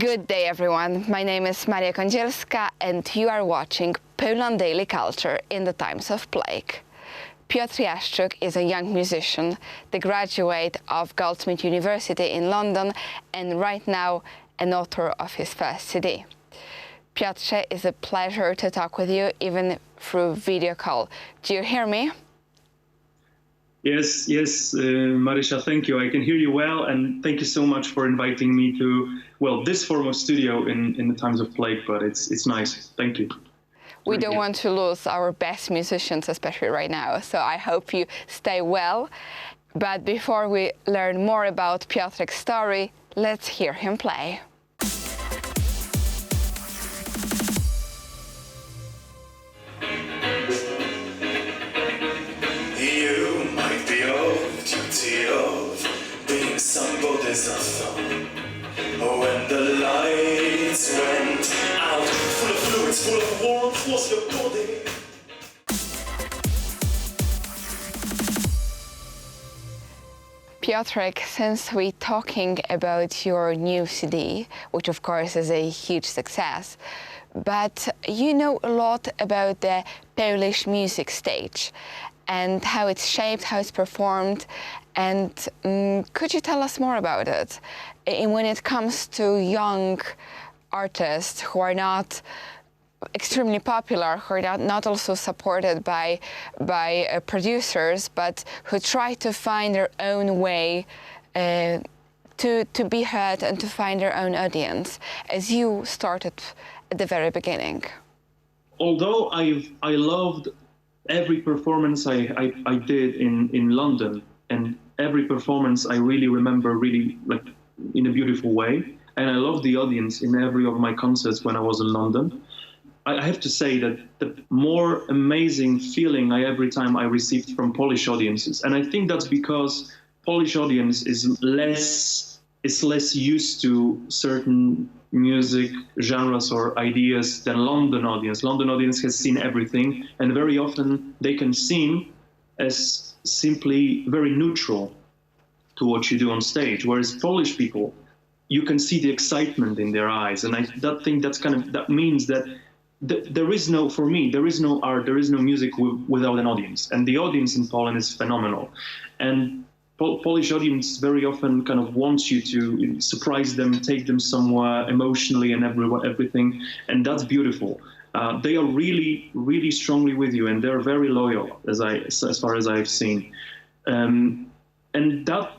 Good day, everyone. My name is Maria Kądzielska, and you are watching Poland Daily Culture in the Times of Plague. Piotr Jaszczuk is a young musician, the graduate of Goldsmith University in London, and right now an author of his first CD. Piotr, it's a pleasure to talk with you, even through video call. Do you hear me? Yes, Marisha, thank you. I can hear you well, and thank you so much for inviting me to, well, this form of studio in the Times of Plague, but it's nice. Thank you. We don't want to lose our best musicians, especially right now, so I hope you stay well. But before we learn more about Piotr's story, let's hear him play. You might be guilty of being somebody's affair. When the lights went out, full of fluids, full of warmth was your body. Piotr, since we're talking about your new CD, which of course is a huge success, but you know a lot about the Polish music stage and how it's shaped, how it's performed, and could you tell us more about it? And when it comes to young artists who are not extremely popular, who are not also supported by producers, but who try to find their own way to be heard and to find their own audience, as you started at the very beginning. Although I loved every performance I did in London, and every performance I really remember really like in a beautiful way, and I loved the audience in every of my concerts when I was in London. I have to say that the more amazing feeling every time I received from Polish audiences, and I think that's because Polish audience is less used to certain music genres or ideas than London audience. London audience has seen everything, and very often they can seem as simply very neutral to what you do on stage, whereas Polish people, you can see the excitement in their eyes, and that means that there is no art, there is no music without an audience, and the audience in Poland is phenomenal. And Polish audience very often kind of wants you to surprise them, take them somewhere emotionally and everything, and that's beautiful. They are really, really strongly with you, and they're very loyal, as far as I've seen. And that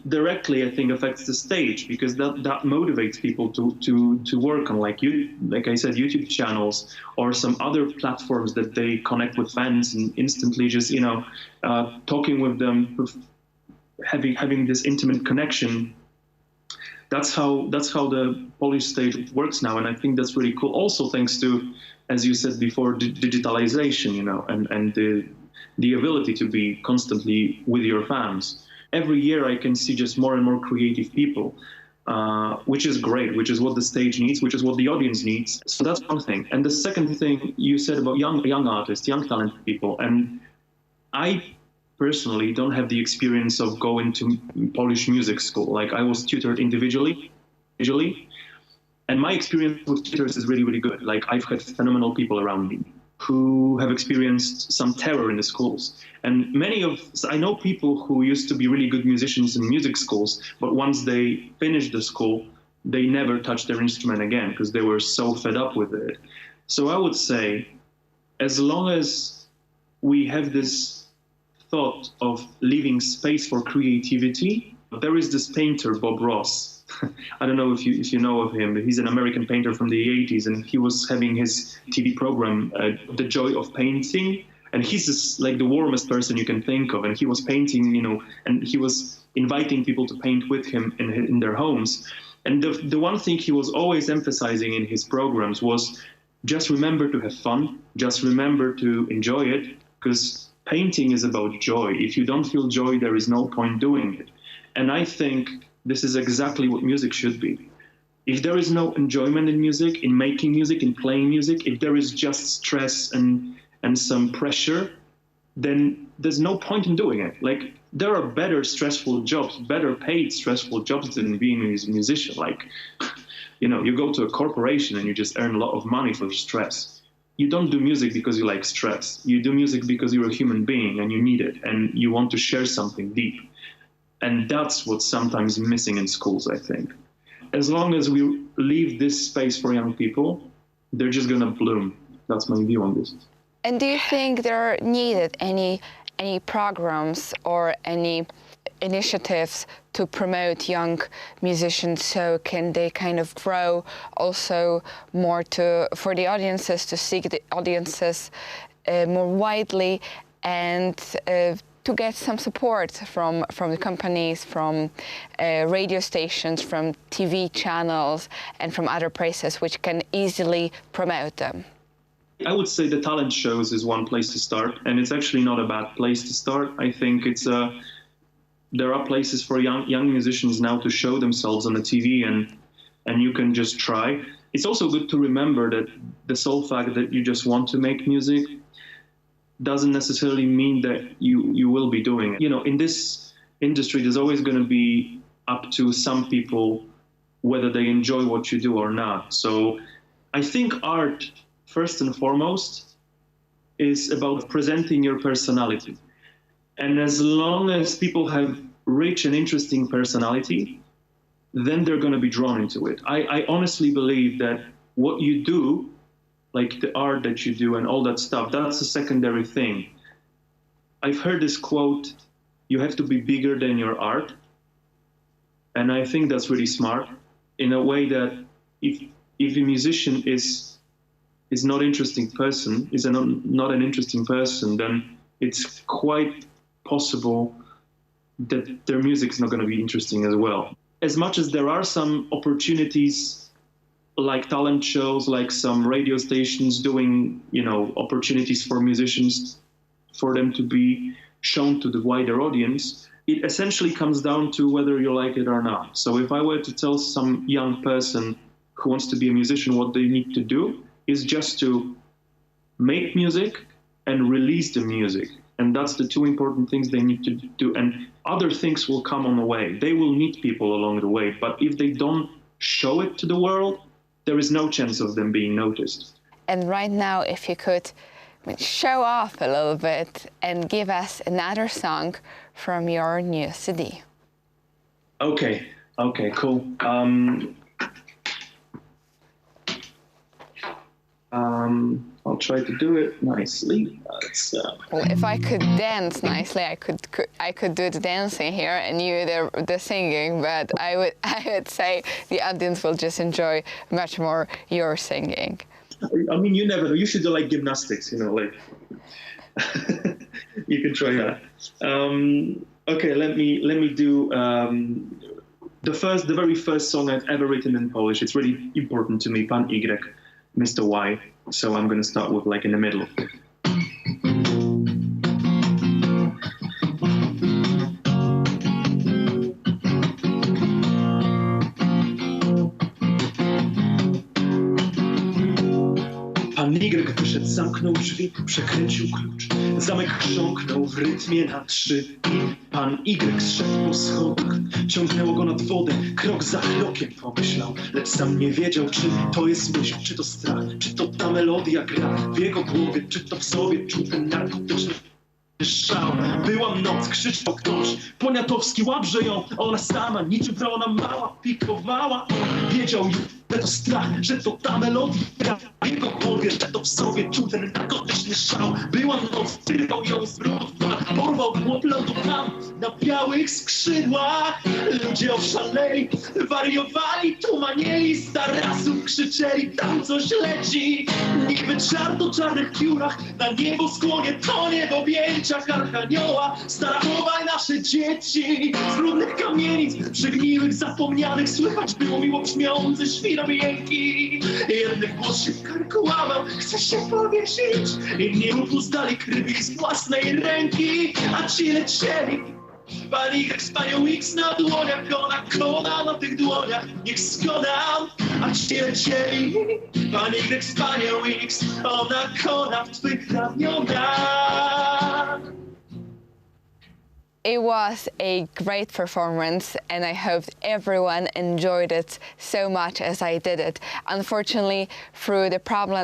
directly, I think, affects the stage, because that motivates people to work on, like I said, YouTube channels or some other platforms that they connect with fans and instantly just, talking with them, having this intimate connection. That's how the Polish stage works now, and I think that's really cool. Also, thanks to, as you said before, digitalization, and the ability to be constantly with your fans. Every year I can see just more and more creative people, which is great, which is what the stage needs, which is what the audience needs. So that's one thing. And the second thing you said about young artists, young talented people, and I personally don't have the experience of going to Polish music school. Like, I was tutored individually, and my experience with tutors is really, really good. Like, I've had phenomenal people around me who have experienced some terror in the schools. And I know people who used to be really good musicians in music schools, but once they finished the school, they never touched their instrument again because they were so fed up with it. So I would say, as long as we have this thought of leaving space for creativity, there is this painter, Bob Ross. I don't know if you know of him, but he's an American painter from the 80s, and he was having his TV program, The Joy of Painting, and he's just like the warmest person you can think of, and he was painting, and he was inviting people to paint with him in their homes. And the one thing he was always emphasizing in his programs was just remember to have fun, just remember to enjoy it, because painting is about joy. If you don't feel joy, there is no point doing it. And I think this is exactly what music should be. If there is no enjoyment in music, in making music, in playing music, if there is just stress and some pressure, then there's no point in doing it. Like, there are better stressful jobs, better paid stressful jobs than being a musician. Like, You go to a corporation and you just earn a lot of money for stress. You don't do music because you like stress. You do music because you're a human being and you need it and you want to share something deep. And that's what's sometimes missing in schools, I think. As long as we leave this space for young people, they're just gonna bloom. That's my view on this. And do you think there are needed any programs or any initiatives to promote young musicians, so can they kind of grow also more for the audiences, to seek the audiences more widely, and to get some support from the companies, from radio stations, from TV channels, and from other places which can easily promote them? I would say the talent shows is one place to start, and it's actually not a bad place to start. I think there are places for young musicians now to show themselves on the TV, and you can just try. It's also good to remember that the sole fact that you just want to make music doesn't necessarily mean that you will be doing it. In this industry, there's always going to be up to some people whether they enjoy what you do or not. So I think art, first and foremost, is about presenting your personality. And as long as people have rich and interesting personality, then they're going to be drawn into it. I honestly believe that what you do, like the art that you do and all that stuff, that's a secondary thing. I've heard this quote, you have to be bigger than your art. And I think that's really smart, in a way that if a musician is not interesting person, not an interesting person, then it's quite possible that their music is not going to be interesting as well. As much as there are some opportunities like talent shows, like some radio stations doing, opportunities for musicians, for them to be shown to the wider audience, it essentially comes down to whether you like it or not. So if I were to tell some young person who wants to be a musician what they need to do, is just to make music and release the music. And that's the two important things they need to do. And other things will come on the way. They will meet people along the way. But if they don't show it to the world, there is no chance of them being noticed. And right now, if you could show off a little bit and give us another song from your new CD. Okay, cool. I'll try to do it nicely. Well, if I could dance nicely, I could do the dancing here and you the singing. But I would say the audience will just enjoy much more your singing. I mean, you never know. You should do like gymnastics, like you can try that. Okay, let me do the very first song I've ever written in Polish. It's really important to me, Pan Y, Mr. Y. So I'm going to start with like in the middle. Pan Y wyszedł, zamknął drzwi, przekręcił klucz. Zamek chrząknął w rytmie na 3 i Pan Y zszedł po schodach. Ciągnęło go nad wodę, krok za krokiem pomyślał, lecz sam nie wiedział, czy to jest myśl, czy to strach, czy to ta melodia gra w jego głowie, czy to w sobie czuł ten narkotyczny szał. Była noc, krzyczał ktoś, poniatowski łabrze ją, ona sama, niczym wrona mała, pikowała. Wiedział już, że to strach, że to ta melodia w jego głowie, że to w sobie czuł ten narkotyczny szał. Była noc, wyrwał ją z brudna, porwał chłop lodu tam na białych skrzydłach. Ludzie oszaleli, wariowali, tumanieli, z tarasów krzyczeli, tam coś leci. Niby czarno czarnych piórach, na niebo skłonie, tonie w objęciach archanioła. Stara, chowaj nasze dzieci z brudnych kamienic, przegniłych, zapomnianych, słychać było miło brzmiący świromięki. Jednych głos się w karku łamał, chce się powiesić, inni uznali krwi z własnej ręki, a ci lecieli. Pan Y z panią X na dłoniach, ona kona na tych dłoniach, niech zgoda, a ci lecieli. Pan Y z panią X, ona kona w twych ramionach. It was a great performance, and I hope everyone enjoyed it so much as I did it. Unfortunately, through the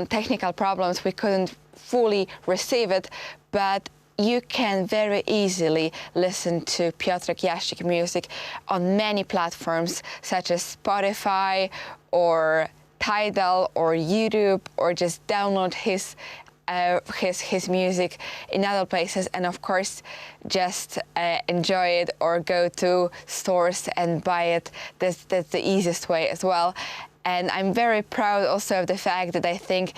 technical problems, we couldn't fully receive it, but you can very easily listen to Piotr Jaszczuk music on many platforms such as Spotify or Tidal or YouTube, or just download his music in other places, and of course just enjoy it or go to stores and buy it. That's the easiest way as well. And I'm very proud also of the fact that I think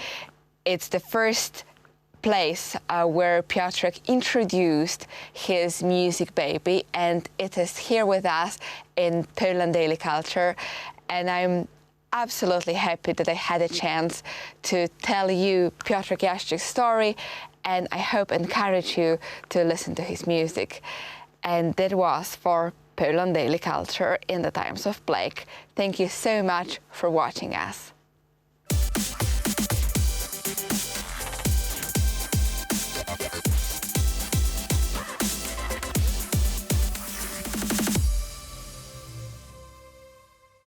it's the first place where Piotr introduced his music baby, and it is here with us in Poland Daily Culture. And I'm absolutely happy that I had a chance to tell you Piotr Jaszczuk's story, and I hope encourage you to listen to his music. And that was for Poland Daily Culture in the Times of Blake. Thank you so much for watching us.